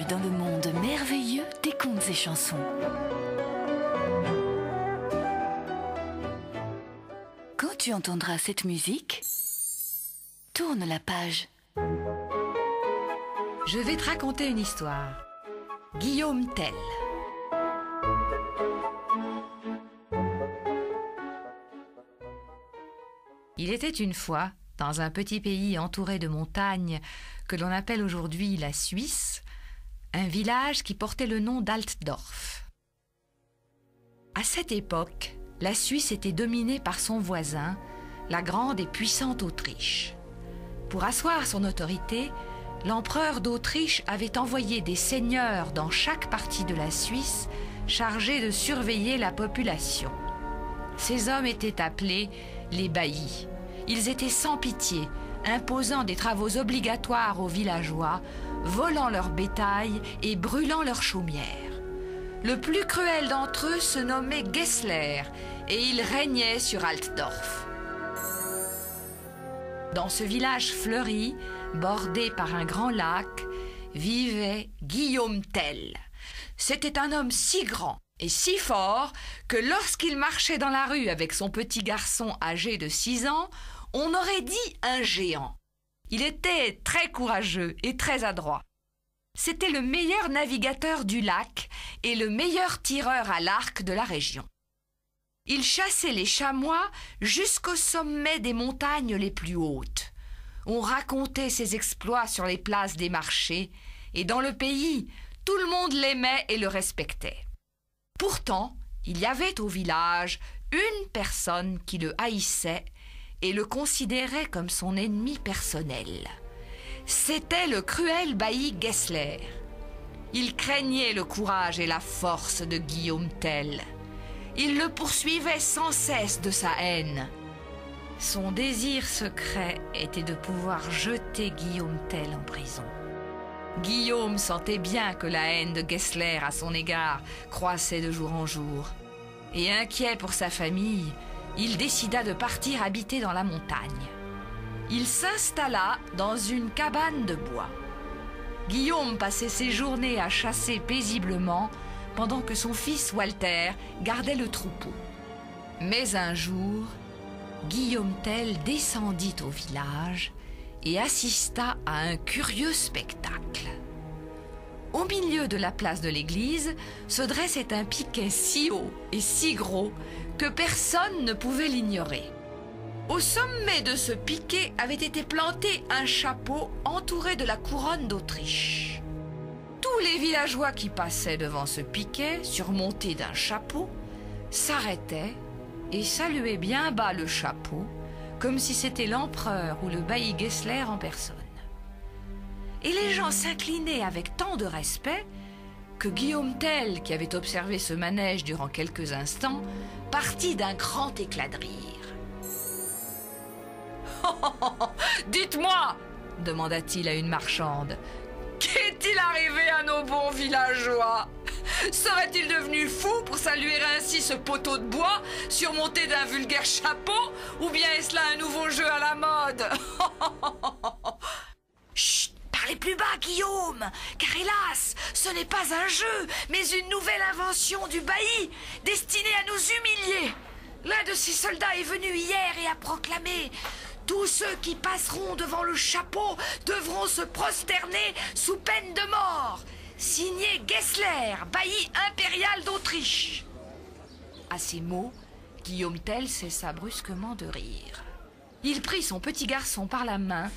dans le monde merveilleux des contes et chansons. Quand tu entendras cette musique, tourne la page. Je vais te raconter une histoire. Guillaume Tell. Il était une fois, dans un petit pays entouré de montagnes que l'on appelle aujourd'hui la Suisse, un village qui portait le nom d'Altdorf. À cette époque, la Suisse était dominée par son voisin, la grande et puissante Autriche. Pour asseoir son autorité, l'empereur d'Autriche avait envoyé des seigneurs dans chaque partie de la Suisse chargés de surveiller la population. Ces hommes étaient appelés les baillis. Ils étaient sans pitié, imposant des travaux obligatoires aux villageois, volant leur bétail et brûlant leurs chaumières. Le plus cruel d'entre eux se nommait Gessler et il régnait sur Altdorf. Dans ce village fleuri, bordé par un grand lac, vivait Guillaume Tell. C'était un homme si grand et si fort que lorsqu'il marchait dans la rue avec son petit garçon âgé de 6 ans, on aurait dit un géant. Il était très courageux et très adroit. C'était le meilleur navigateur du lac et le meilleur tireur à l'arc de la région. Il chassait les chamois jusqu'au sommet des montagnes les plus hautes. On racontait ses exploits sur les places des marchés et dans le pays, tout le monde l'aimait et le respectait. Pourtant, il y avait au village une personne qui le haïssait et le considérait comme son ennemi personnel. C'était le cruel bailli Gessler. Il craignait le courage et la force de Guillaume Tell. Il le poursuivait sans cesse de sa haine. Son désir secret était de pouvoir jeter Guillaume Tell en prison. Guillaume sentait bien que la haine de Gessler à son égard croissait de jour en jour. Et inquiet pour sa famille, il décida de partir habiter dans la montagne. Il s'installa dans une cabane de bois. Guillaume passait ses journées à chasser paisiblement pendant que son fils Walter gardait le troupeau. Mais un jour, Guillaume Tell descendit au village et assista à un curieux spectacle. Au milieu de la place de l'église se dressait un piquet si haut et si gros que personne ne pouvait l'ignorer. Au sommet de ce piquet avait été planté un chapeau entouré de la couronne d'Autriche. Tous les villageois qui passaient devant ce piquet, surmonté d'un chapeau, s'arrêtaient et saluaient bien bas le chapeau, comme si c'était l'empereur ou le bailli Gessler en personne. Et les gens s'inclinaient avec tant de respect que Guillaume Tell, qui avait observé ce manège durant quelques instants, partit d'un grand éclat de rire. « Dites-moi » demanda-t-il à une marchande, « qu'est-il arrivé à nos bons villageois ? Serait-il devenu fou pour saluer ainsi ce poteau de bois surmonté d'un vulgaire chapeau, ou bien est-ce là un nouveau jeu à la mode ?» Chut, parlez plus bas, Guillaume, car hélas, ce n'est pas un jeu, mais une nouvelle invention du bailli, destinée à nous humilier. L'un de ses soldats est venu hier et a proclamé: tous ceux qui passeront devant le chapeau devront se prosterner sous peine de mort. Signé Gessler, bailli impérial d'Autriche. À ces mots, Guillaume Tell cessa brusquement de rire. Il prit son petit garçon par la main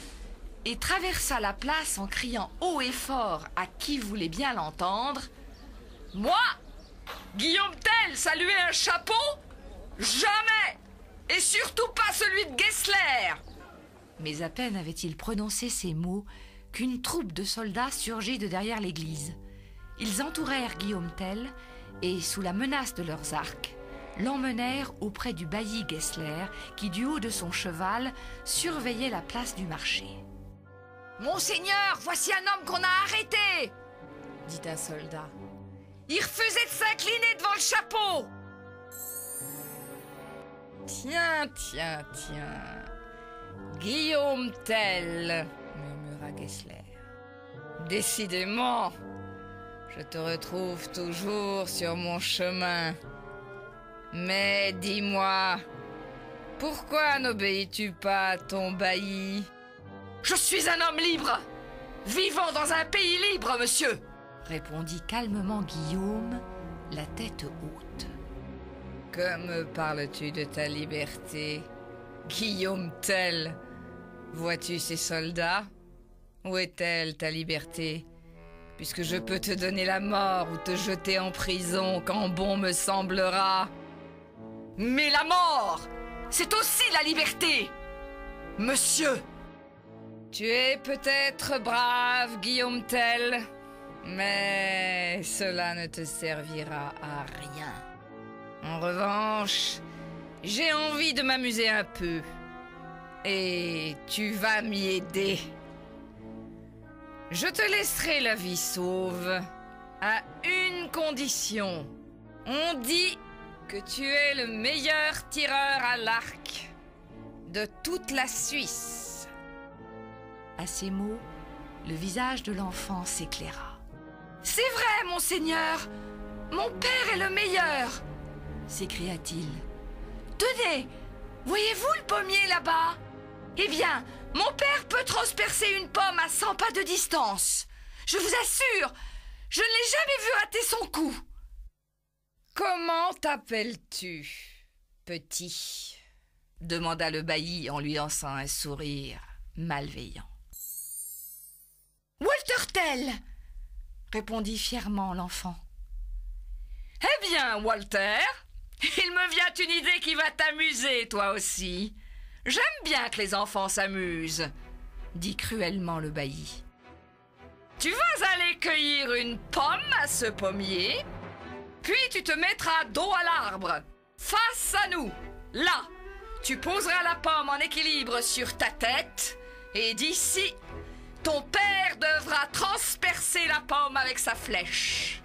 et traversa la place en criant haut et fort à qui voulait bien l'entendre: « Moi, Guillaume Tell, saluer un chapeau? Jamais! Et surtout pas celui de Gessler !» Mais à peine avait-il prononcé ces mots qu'une troupe de soldats surgit de derrière l'église. Ils entourèrent Guillaume Tell et, sous la menace de leurs arcs, l'emmenèrent auprès du bailli Gessler qui, du haut de son cheval, surveillait la place du marché. « Monseigneur, voici un homme qu'on a arrêté !» dit un soldat. « Il refusait de s'incliner devant le chapeau !»« Tiens, tiens, tiens, Guillaume Tell !» murmura Gessler. « Décidément, Je te retrouve toujours sur mon chemin. Mais dis-moi, pourquoi n'obéis-tu pas à ton bailli? Je suis un homme libre, vivant dans un pays libre, monsieur, répondit calmement Guillaume, la tête haute. Que me parles-tu de ta liberté, Guillaume Tell? Vois-tu ces soldats? Où est-elle, ta liberté? Puisque je peux te donner la mort ou te jeter en prison quand bon me semblera. Mais la mort, c'est aussi la liberté, monsieur. Tu es peut-être brave, Guillaume Tell, mais cela ne te servira à rien. En revanche, j'ai envie de m'amuser un peu, et tu vas m'y aider. Je te laisserai la vie sauve, à une condition. On dit que tu es le meilleur tireur à l'arc de toute la Suisse. À ces mots, le visage de l'enfant s'éclaira. « C'est vrai, monseigneur! Mon père est le meilleur !» s'écria-t-il. « Tenez, voyez-vous le pommier là-bas? Eh bien, mon père peut transpercer une pomme à 100 pas de distance. Je vous assure, je ne l'ai jamais vu rater son coup. » « Comment t'appelles-tu, petit ?» demanda le bailli en lui lançant un sourire malveillant. « Walter Tell !» répondit fièrement l'enfant. « Eh bien, Walter, il me vient une idée qui va t'amuser, toi aussi. J'aime bien que les enfants s'amusent, » dit cruellement le bailli. « Tu vas aller cueillir une pomme à ce pommier, puis tu te mettras dos à l'arbre, face à nous. Là, tu poseras la pomme en équilibre sur ta tête, et d'ici, ton père devra transpercer la pomme avec sa flèche. »«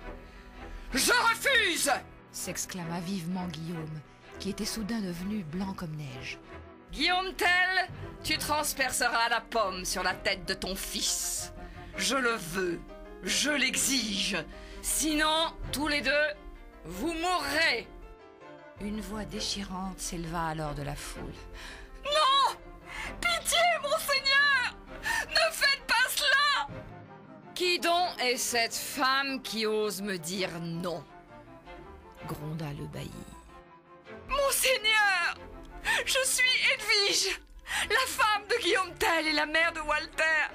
Je refuse !» s'exclama vivement Guillaume, qui était soudain devenu blanc comme neige. « Guillaume Tell, tu transperceras la pomme sur la tête de ton fils. Je le veux, je l'exige. Sinon, tous les deux, vous mourrez. » Une voix déchirante s'éleva alors de la foule. « Non! Pitié, monseigneur! Ne faites pas cela! » « Qui donc est cette femme qui ose me dire non? » gronda le bailli. « Monseigneur, je suis Edwige, la femme de Guillaume Tell et la mère de Walter.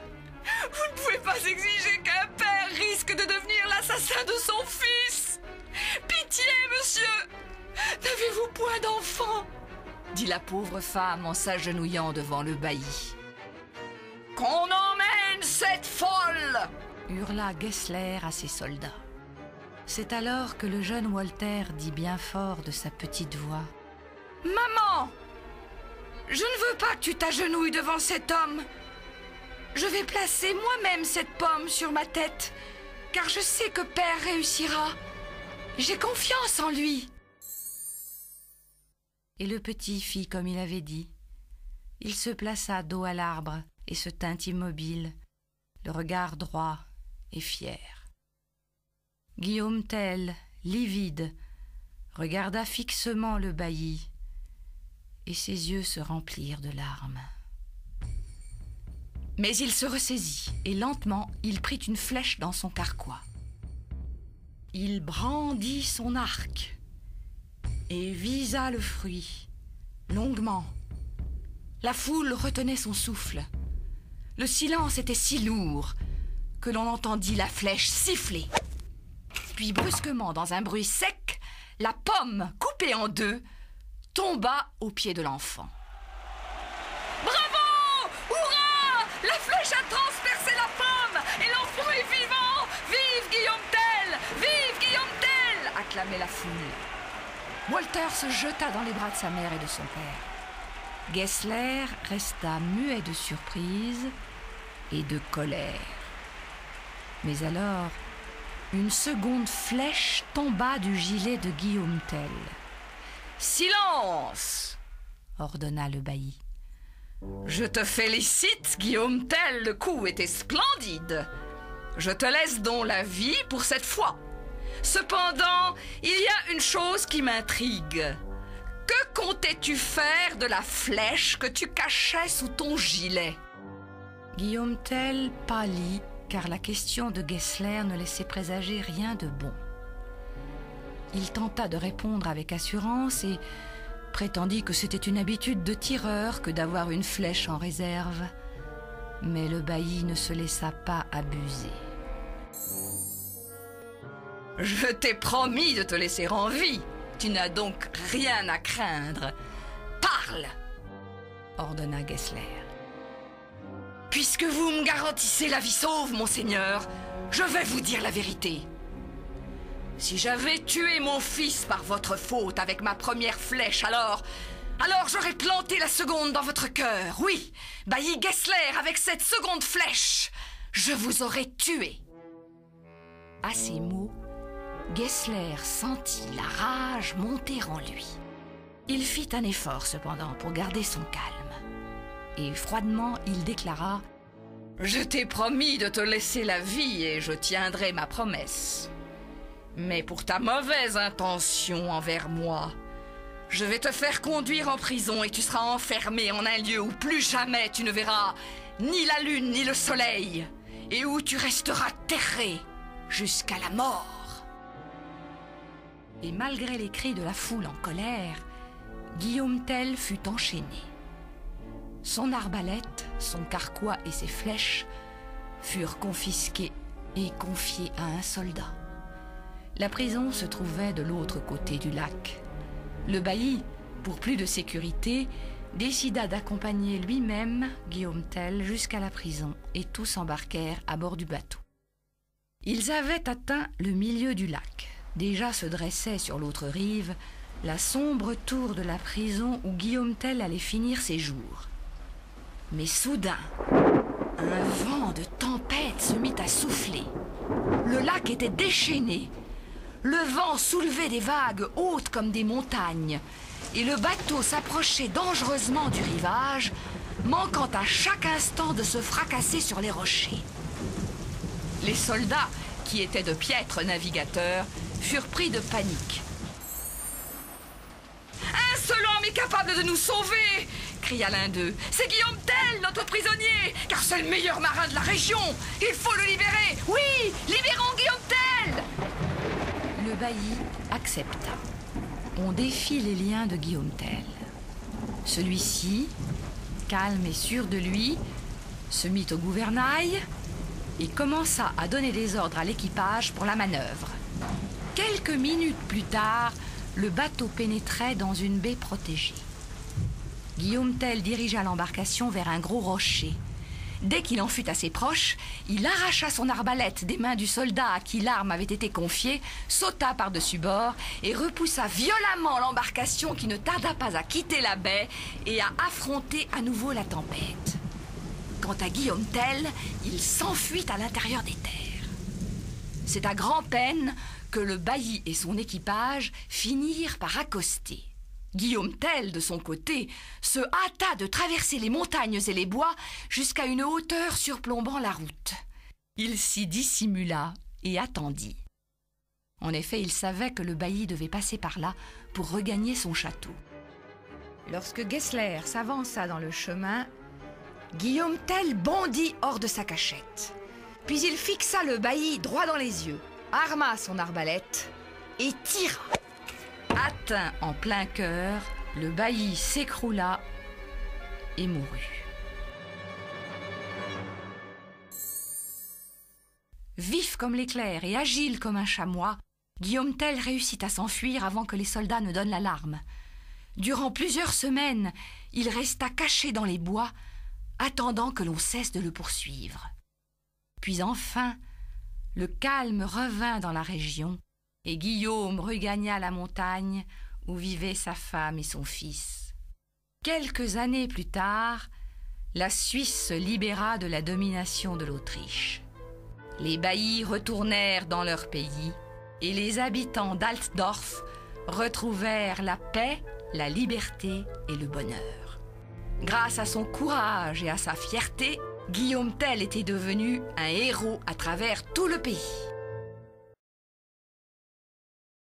Vous ne pouvez pas exiger qu'un père risque de devenir l'assassin de son fils. Pitié, monsieur! N'avez-vous point d'enfant? » dit la pauvre femme en s'agenouillant devant le bailli. « Qu'on emmène cette folle !» hurla Gessler à ses soldats. C'est alors que le jeune Walter dit bien fort de sa petite voix. « Maman! Je ne veux pas que tu t'agenouilles devant cet homme. Je vais placer moi-même cette pomme sur ma tête, car je sais que père réussira. J'ai confiance en lui. » Et le petit fit comme il avait dit. Il se plaça dos à l'arbre et se tint immobile, le regard droit et fier. Guillaume Tell, livide, regarda fixement le bailli, et ses yeux se remplirent de larmes. Mais il se ressaisit, et lentement, il prit une flèche dans son carquois. Il brandit son arc et visa le fruit, longuement. La foule retenait son souffle. Le silence était si lourd que l'on entendit la flèche siffler. Puis brusquement, dans un bruit sec, la pomme, coupée en deux, tomba aux pieds de l'enfant. « Bravo! Hurrah! La flèche a transpercé la pomme et l'enfant est vivant! Vive Guillaume Tell! Vive Guillaume Tell !» acclamait la foule. Walter se jeta dans les bras de sa mère et de son père. Gessler resta muet de surprise et de colère. Mais alors, une seconde flèche tomba du gilet de Guillaume Tell. « Silence !» ordonna le bailli. « Je te félicite, Guillaume Tell, le coup était splendide. Je te laisse donc la vie pour cette fois. Cependant, il y a une chose qui m'intrigue. Que comptais-tu faire de la flèche que tu cachais sous ton gilet? Guillaume Tell pâlit, car la question de Gessler ne laissait présager rien de bon. Il tenta de répondre avec assurance et prétendit que c'était une habitude de tireur que d'avoir une flèche en réserve. Mais le bailli ne se laissa pas abuser. Je t'ai promis de te laisser en vie. Tu n'as donc rien à craindre. Parle, ordonna Gessler. Puisque vous me garantissez la vie sauve, monseigneur, je vais vous dire la vérité. Si j'avais tué mon fils par votre faute avec ma première flèche, alors j'aurais planté la seconde dans votre cœur. Oui, bailli Gessler, avec cette seconde flèche, je vous aurais tué. À ces mots, Gessler sentit la rage monter en lui. Il fit un effort cependant pour garder son calme. Et froidement, il déclara « Je t'ai promis de te laisser la vie et je tiendrai ma promesse. Mais pour ta mauvaise intention envers moi, je vais te faire conduire en prison et tu seras enfermé en un lieu où plus jamais tu ne verras ni la lune ni le soleil et où tu resteras terré jusqu'à la mort. » Et malgré les cris de la foule en colère, Guillaume Tell fut enchaîné. Son arbalète, son carquois et ses flèches furent confisqués et confiés à un soldat. La prison se trouvait de l'autre côté du lac. Le bailli, pour plus de sécurité, décida d'accompagner lui-même Guillaume Tell jusqu'à la prison et tous embarquèrent à bord du bateau. Ils avaient atteint le milieu du lac. Déjà se dressait sur l'autre rive la sombre tour de la prison où Guillaume Tell allait finir ses jours. Mais soudain, un vent de tempête se mit à souffler. Le lac était déchaîné. Le vent soulevait des vagues hautes comme des montagnes, et le bateau s'approchait dangereusement du rivage, manquant à chaque instant de se fracasser sur les rochers. Les soldats, qui étaient de piètres navigateurs, furent pris de panique. « Un seul homme est capable de nous sauver !» cria l'un d'eux. « C'est Guillaume Tell, notre prisonnier, car c'est le meilleur marin de la région. Il faut le libérer. Oui, libérons Guillaume Tell !» Le bailli accepta. On défit les liens de Guillaume Tell. Celui-ci, calme et sûr de lui, se mit au gouvernail et commença à donner des ordres à l'équipage pour la manœuvre. Quelques minutes plus tard, le bateau pénétrait dans une baie protégée. Guillaume Tell dirigea l'embarcation vers un gros rocher. Dès qu'il en fut assez proche, il arracha son arbalète des mains du soldat à qui l'arme avait été confiée, sauta par-dessus bord et repoussa violemment l'embarcation qui ne tarda pas à quitter la baie et à affronter à nouveau la tempête. Quant à Guillaume Tell, il s'enfuit à l'intérieur des terres. C'est à grand-peine que le bailli et son équipage finirent par accoster. Guillaume Tell, de son côté, se hâta de traverser les montagnes et les bois jusqu'à une hauteur surplombant la route. Il s'y dissimula et attendit. En effet, il savait que le bailli devait passer par là pour regagner son château. Lorsque Gessler s'avança dans le chemin, Guillaume Tell bondit hors de sa cachette. Puis il fixa le bailli droit dans les yeux, arma son arbalète et tira. Atteint en plein cœur, le bailli s'écroula et mourut. Vif comme l'éclair et agile comme un chamois, Guillaume Tell réussit à s'enfuir avant que les soldats ne donnent l'alarme. Durant plusieurs semaines, il resta caché dans les bois, attendant que l'on cesse de le poursuivre. Puis enfin, le calme revint dans la région et Guillaume regagna la montagne où vivaient sa femme et son fils. Quelques années plus tard, la Suisse se libéra de la domination de l'Autriche. Les baillis retournèrent dans leur pays et les habitants d'Altdorf retrouvèrent la paix, la liberté et le bonheur. Grâce à son courage et à sa fierté, Guillaume Tell était devenu un héros à travers tout le pays.